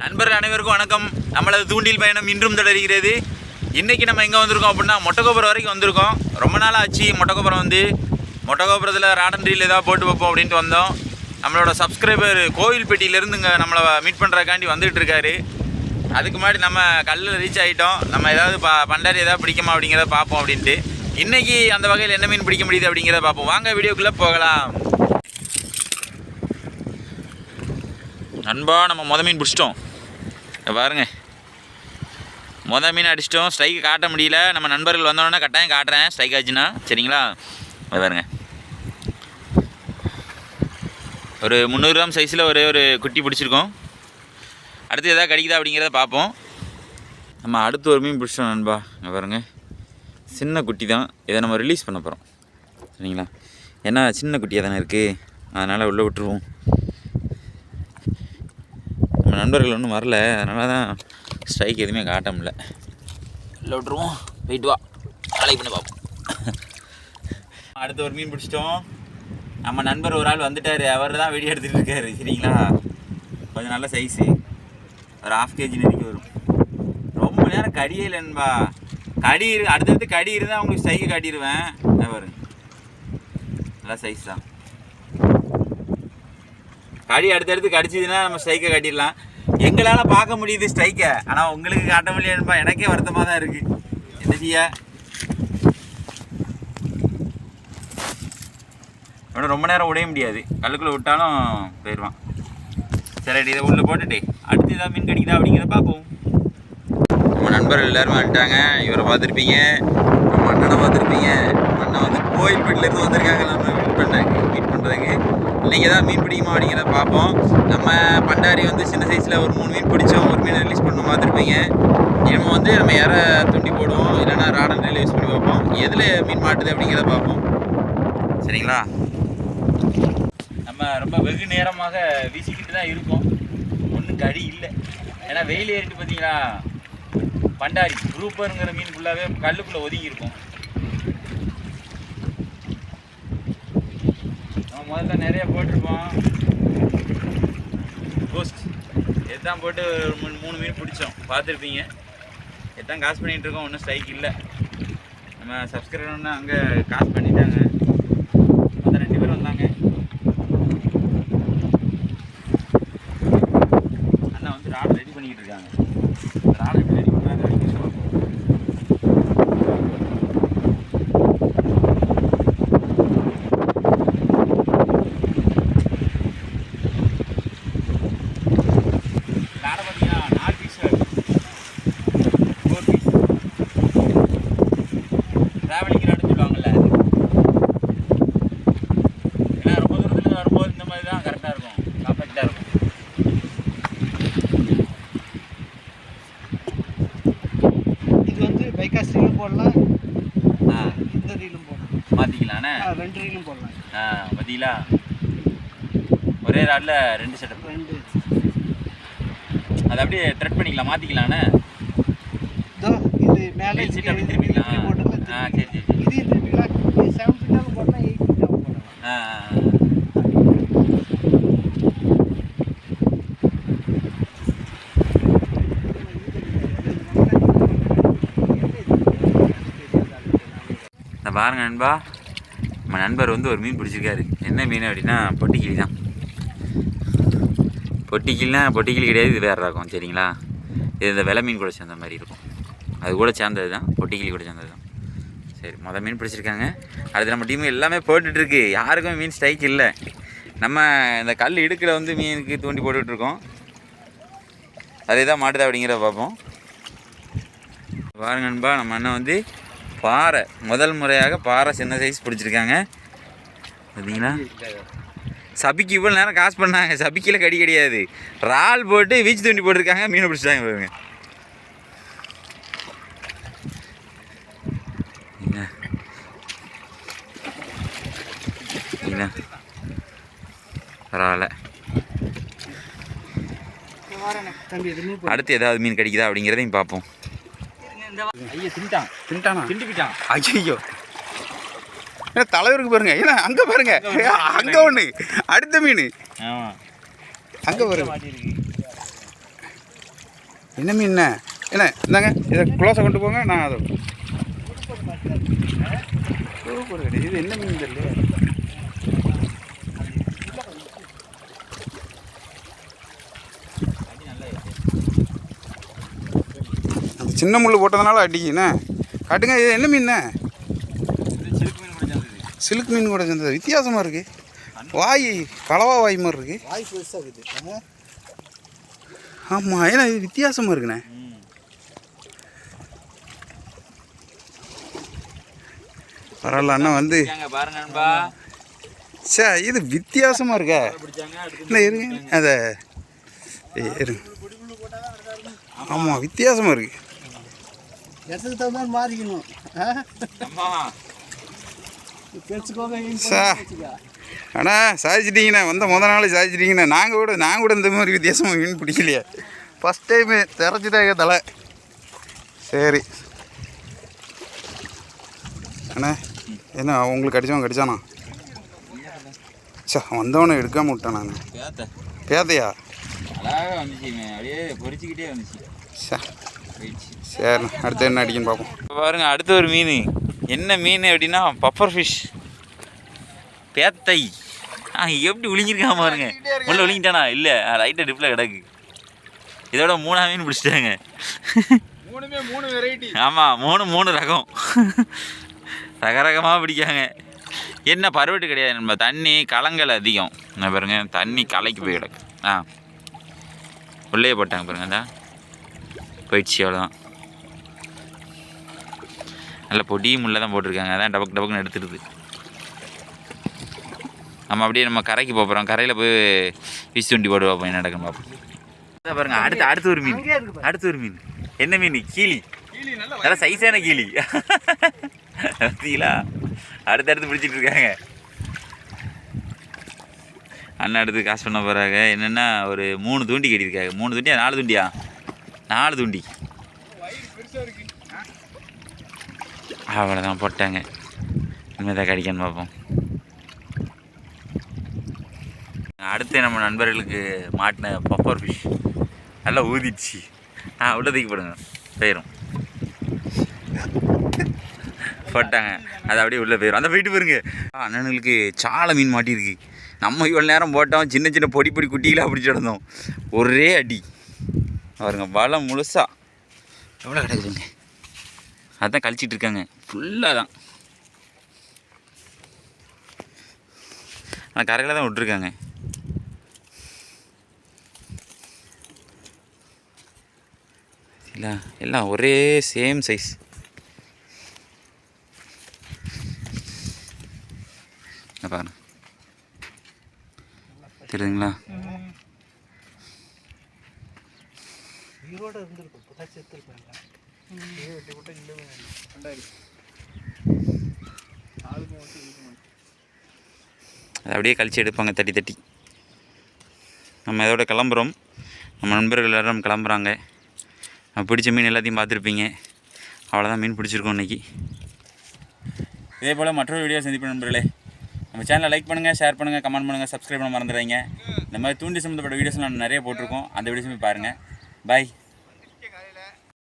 நண்பர்கள் அனைவருக்கும் வணக்கம். நம்மளது தூண்டில் பயணம் இன்றும் தொடர்கிறது. இன்றைக்கி நம்ம எங்கே வந்திருக்கோம் அப்படின்னா மொட்டைக்கோபுரம் வரைக்கும் வந்திருக்கோம். ரொம்ப நாள் ஆச்சு மொட்டைக்கோபுரம் வந்து. மொட்டைக்கோபுரத்தில் ராடன்ட்ரியில் ஏதாவது போட்டு வைப்போம் அப்படின்ட்டு வந்தோம். நம்மளோட சப்ஸ்கிரைபர் கோவில்பட்டியிலேருந்து இங்கே நம்மளை மீட் பண்ணுறக்காண்டி வந்துகிட்டு இருக்காரு. அதுக்கு முன்னாடி நம்ம கல்லில் ரீச் ஆகிட்டோம். நம்ம ஏதாவது பண்டாரி ஏதாவது பிடிக்குமா அப்படிங்கிறத பார்ப்போம் அப்படின்ட்டு. இன்றைக்கி அந்த வகையில் என்ன மீன் பிடிக்க முடியுது அப்படிங்கிறத பார்ப்போம். வாங்க வீடியோக்குள்ளே போகலாம். நண்பா, நம்ம மீன் பிடிச்சிட்டோம் பாருங்க. மீன் அடிச்சிட்டோம். ஸ்ட்ரைக்கு காட்ட முடியல. நம்ம நண்பர்கள் வந்தோடனே கட்டாயம் காட்டுறேன் ஸ்ட்ரைக் ஆச்சுன்னா, சரிங்களா? பாருங்க, ஒரு 300 கிராம் சைஸில் ஒரு குட்டி பிடிச்சிருக்கோம். அடுத்து எதாவது கடிக்குதா அப்படிங்கிறத பார்ப்போம். நம்ம அடுத்து ஒரு மீன் பிடிச்சிட்டோம் நண்பா. பாருங்க, சின்ன குட்டி தான். இதை நம்ம ரிலீஸ் பண்ண போகிறோம், சரிங்களா? ஏன்னா சின்ன குட்டியாக தானே இருக்குது, அதனால் உள்ளே விட்டுருவோம். நம்ம நண்பர்கள் ஒன்றும் வரல, அதனால தான் ஸ்ட்ரைக் எதுவுமே காட்ட முடியல. உள்ளே விட்டுருவோம். போயிட்டு வா, அலை பண்ண பார்ப்போம். அடுத்து ஒரு மீன் பிடிச்சிட்டோம். நம்ம நண்பர் ஒரு ஆள் வந்துட்டார். அவர் தான் வீடியோ எடுத்துகிட்டு இருக்காரு, சரிங்களா? கொஞ்சம் நல்ல சைஸு, ஒரு 1/2 kg நெருக்கி வரும். ரொம்ப நேரம் கடியே இல்லைன்பா. கடி அடுத்தடுத்து கடி இருந்தால் உங்களுக்கு ஸ்ட்ரைக்கு காட்டிடுவேன். பாருங்க, நல்லா சைஸ் தான். கடி அடுத்தடுத்து கடிச்சிதுன்னா நம்ம ஸ்ட்ரைக்கை காட்டிடலாம். எங்களால் பார்க்க முடியுது ஸ்ட்ரைக்கை, ஆனால் உங்களுக்கு காட்ட முடியாதுப்பா. எனக்கே வருத்தமாக தான் இருக்குது. என்ன செய்ய? இவனை ரொம்ப நேரம் உடைய முடியாது, கல்லுக்குள்ளே விட்டாலும் போயிடுவான். சரி, இதை உள்ளே போட்டுட்டு அடுத்து ஏதாவது மீன் கடிக்குதா அப்படிங்கிறத பார்ப்போம். நம்ம நண்பர்கள் எல்லாருமே வந்துட்டாங்க. இவரை பார்த்துருப்பீங்க, நம்ம அண்ணனை பார்த்துருப்பீங்க. அண்ணன் வந்து கோயில்பேட்டிலேருந்து வந்திருக்காங்க நம்ம மீட் பண்ணுறதுக்கு. இன்றைக்கி தான் மீன் பிடிக்குமா அப்படிங்கிறத பார்ப்போம். நம்ம பண்டாரி வந்து சின்ன சைஸில் ஒரு 3 மீன் பிடிச்சோம், ஒரு மீன் ரிலீஸ் பண்ண பார்த்துருப்பீங்க. இனிமேல் வந்து நம்ம யாரை துண்டி போடுவோம், இல்லைனா ராடன் ட்ரில் யூஸ் பண்ணி பார்ப்போம். எதில் மீன் மாட்டுது அப்படிங்கிறத பார்ப்போம், சரிங்களா? நம்ம ரொம்ப வெகு நேரமாக வீசிக்கிட்டு தான் இருக்கோம். ஒன்றும் கடி இல்லை. ஏன்னா வெயில் ஏறிட்டு பார்த்தீங்களா, பண்டாரி குரூப்பருங்கிற மீன் ஃபுல்லாகவே கல்லுக்குள்ளே ஒதுங்கி இருக்கும். நம்ம முதல்ல நிறைய போட்டிருப்போம். கோஸ்ட் எதான் போட்டு 3 மீன் பிடிச்சோம், பார்த்துருப்பீங்க. எதான் காசு பண்ணிகிட்டு இருக்கோம். ஒன்றும் ஸ்ட்ரைக் இல்லை. நம்ம சப்ஸ்கிரைபர்னா அங்கே காசு பண்ணிட்டாங்க. மொத்தம் 2 பேர் வந்தாங்க. அண்ணா வந்து ராடை ரெடி பண்ணிக்கிட்டு இருக்காங்க. ராடை எப்படி ரெடி பண்ணுறாங்க அப்படின்னு சொல்லுவாங்க. ராடை பார்த்தீங்கன்னா 4 பீஸ், 4 பீஸ் ட்ராவலிங் ராடுன்னு சொல்லுவாங்கல்ல. ஏன்னா ரொம்ப தூரத்துலேருந்து வரும்போது இந்த மாதிரி தான் கரெக்டாக இருக்கும், காம்பேக்டாக இருக்கும். இது வந்து பைக்காஸ் ரீலும் போடலாம், இந்த ரீலும் போடலாம், மாற்றிக்கலாண்ணே. 2 ரீலும் போடலாம். பார்த்தீங்களா, ஒரே ராடில் 2 செட்டப். 2 அதை அப்படியே த்ரெட் பண்ணிக்கலாம், மாற்றிக்கலாண்ணே. இதோ இது மேலே சீட் அப்படி திருப்பிக்கலாம். போட்டுக்கலாம். சரி சரி சரி. இது திருப்பிக்கலாம். 7 ஃபீட்டாலும் போடலாம், 8 ஃபீட்டாலும் போடலாம். இந்த பாருங்க நண்பா, நம்ம நண்பர் வந்து ஒரு மீன் பிடிச்சிருக்காரு. என்ன மீன் அப்படின்னா பொட்டிக்கிளி தான். பொட்டிக்கிளி கிடையாது, இது வேறு ரகம், சரிங்களா? இது இந்த வெலை மீன் கூட சேர்ந்த மாதிரி இருக்கும். அது கூட சேர்ந்தது தான், பொட்டிக்கிளி கூட சேர்ந்தது தான். சரி, மீன் பிடிச்சிருக்காங்க. அடுத்து நம்ம டீமு எல்லாமே போட்டுட்ருக்கு. யாருக்கும் மீன் ஸ்ட்ரைக் இல்லை. நம்ம இந்த கல் இடுக்கில் வந்து மீனுக்கு தூண்டி போட்டுட்ருக்கோம். அதே தான் மாட்டுதா அப்படிங்கிறத பார்ப்போம். பாருங்க நண்பா, நம்ம அண்ணன் வந்து பாறை முதல் முறையாக பாறை சின்ன சைஸ் பிடிச்சிருக்காங்க. பார்த்தீங்களா? சபிக்கு இவ்வளோ நேரம் காசு பண்ணாங்க. சபிக்கில் கடி கிடையாது, இறால் போட்டு வீச்சு தூண்டி போட்டிருக்காங்க, மீனை பிடிச்சிட்டாங்க. பாருங்க, பரவாயில்ல. அடுத்து ஏதாவது மீன் கிடைக்குதா அப்படிங்கிறதையும் பார்ப்போம். ஐயோ, திண்டானா? ஐயோ, தலைவருக்கு பாருங்க. ஏன்னா அங்கே பாருங்க, அங்கே ஒன்று அடுத்த மீன். ஆமாம், அங்கே பாருங்க. என்ன மீன் என்ன இந்தாங்க இதை குளோஸை கொண்டு போங்க நான் அதை சூப்பர் கிடையாது. இது என்ன மீன் தெரியல. அந்த சின்ன முள் போட்டதுனால அடிக்குண்ணே. காட்டுங்க இது என்ன மீன்? சிலுக்கு மீன் கூட சேர்ந்தது. வித்தியாசமாக இருக்குது. வாய் கலவா வாய் மாதிரி இருக்குது. வாய் பெருசாக இருக்குது. ஆமாம் ஏன்னா இது வித்தியாசமாக இருக்குண்ணே. பரவாயில்ல அண்ணா வந்து பாருங்கப்பா. சே இது வித்தியாசமாக இருக்கா. இல்லை இருங்க அதை இருங்க. ஆமாம் வித்தியாசமாக இருக்குது. இடத்துக்கு தகுந்த மாதிரி மாறிக்கணும். அண்ணா சாதிச்சிட்டிங்கண்ணே. முத நாள் சாதிச்சிட்டிங்கண்ணே. நான் கூட இந்த மாதிரி வித்தியாசமாக மீன் பிடிக்கலையே. ஃபஸ்ட் டைமு திறச்சிட்டாங்க தலை. சரி அண்ணா என்ன உங்களுக்கு கடிச்சானா? சே வந்தவனை எடுக்காமல் விட்டேன் நான். பேதையா? அழகாக வந்துச்சு, அப்படியே பொறிச்சிக்கிட்டே வந்துச்சு. சரிண்ணா அடுத்து என்ன அடிக்கன்னு பார்ப்போம். பாருங்க அடுத்த ஒரு மீன். என்ன மீன் அப்படின்னா பப்பர் ஃபிஷ் பேத்தை. எப்படி விழுங்கிருக்காம பாருங்க. உள்ள விழுங்கிட்டானா? இல்லை ரைட்டாக டிப்பில் கிடக்கு. இதோட 3 மீன் பிடிச்சிட்டாங்க. 3 வெரைட்டி. ஆமாம் 3 ரகம். ரகரகமாக பிடிக்காங்க. என்ன பருவட்டு கிடையாது, நம்ம தண்ணி கலங்கல் அதிகம். என்ன பாருங்க தண்ணி கலைக்கு போய் கிடக்கு. உள்ளே போட்டாங்க பாருங்க. அதான் போயிடுச்சு, அவ்வளோதான். நல்ல பொடி முள்ள தான் போட்டிருக்காங்க. அதான் டபக்கு டபக்குன்னு எடுத்துடுது. நம்ம அப்படியே நம்ம கரைக்கு போகிறோம். கரையில் போய் ஃபிஷ் தூண்டி போட்டு பார்ப்போம் என்ன நடக்குன்னு பார்ப்போம். அதான் பாருங்க அடுத்து ஒரு மீன். அடுத்து ஒரு மீன். என்ன மீன்? கீழி. நல்லா சைஸான கீழி. பார்த்தீங்களா? அடுத்தடுத்து பிடிச்சிட்டு இருக்காங்க. அண்ணன் அடுத்து காசு பண்ண போகிறாங்க. என்னென்னா ஒரு 3 தூண்டி கட்டியிருக்காங்க. 3 தூண்டியா 4 தூண்டியா? 4 தூண்டி. அவ்வளோதான் போட்டாங்க. இனிமேல் தான் கடிக்கான்னு பார்ப்போம். அடுத்து நம்ம நண்பர்களுக்கு மாட்டின பப்பர் ஃபிஷ் நல்லா ஊதிடுச்சு. உள்ள தூக்கி போடுங்க போயிடும். போட்டாங்க அது அப்படியே உள்ளே போயிடும். அந்த போயிட்டு பாருங்க. அண்ணனுங்களுக்கு சாலை மீன் மாட்டியிருக்கு. நம்ம இவ்வளோ நேரம் போட்டோம், சின்ன சின்ன பொடி குட்டிகளாக பிடிச்சி கிடந்தோம். ஒரே அடி பாருங்க. வலை முழுசாக எவ்வளோ கிடக்குதுங்க. அதுதான் கழிச்சிட்டு இருக்காங்க ஃபுல்லாக தான். ஆனால் கரையில் தான் விட்ருக்காங்க. இல்லை எல்லாம் ஒரே சேம் சைஸ். பாருங்க தெரியுதுங்களா? அதை அப்படியே கழிச்சு எடுப்பாங்க தட்டி தட்டி. நம்ம இதோட கிளம்புறோம். நம்ம நண்பர்கள் எல்லோரும் கிளம்புறாங்க. நம்ம பிடிச்ச மீன் எல்லாத்தையும் பார்த்துருப்பீங்க. அவ்வளோதான் மீன் பிடிச்சிருக்கோம் இன்றைக்கி. இதே போல் மற்றொரு வீடியோ சந்திப்போம் நண்பர்களே. நம்ம சேனலை லைக் பண்ணுங்கள், ஷேர் பண்ணுங்கள், கமெண்ட் பண்ணுங்கள், சப்ஸ்கிரைப் பண்ண மறந்துடுறீங்க. இந்த மாதிரி தூண்டி சம்மந்தப்பட்ட வீடியோஸ் நான் நிறைய போட்டிருக்கோம். அந்த வீடியோஸுமே பாருங்கள். பாய்.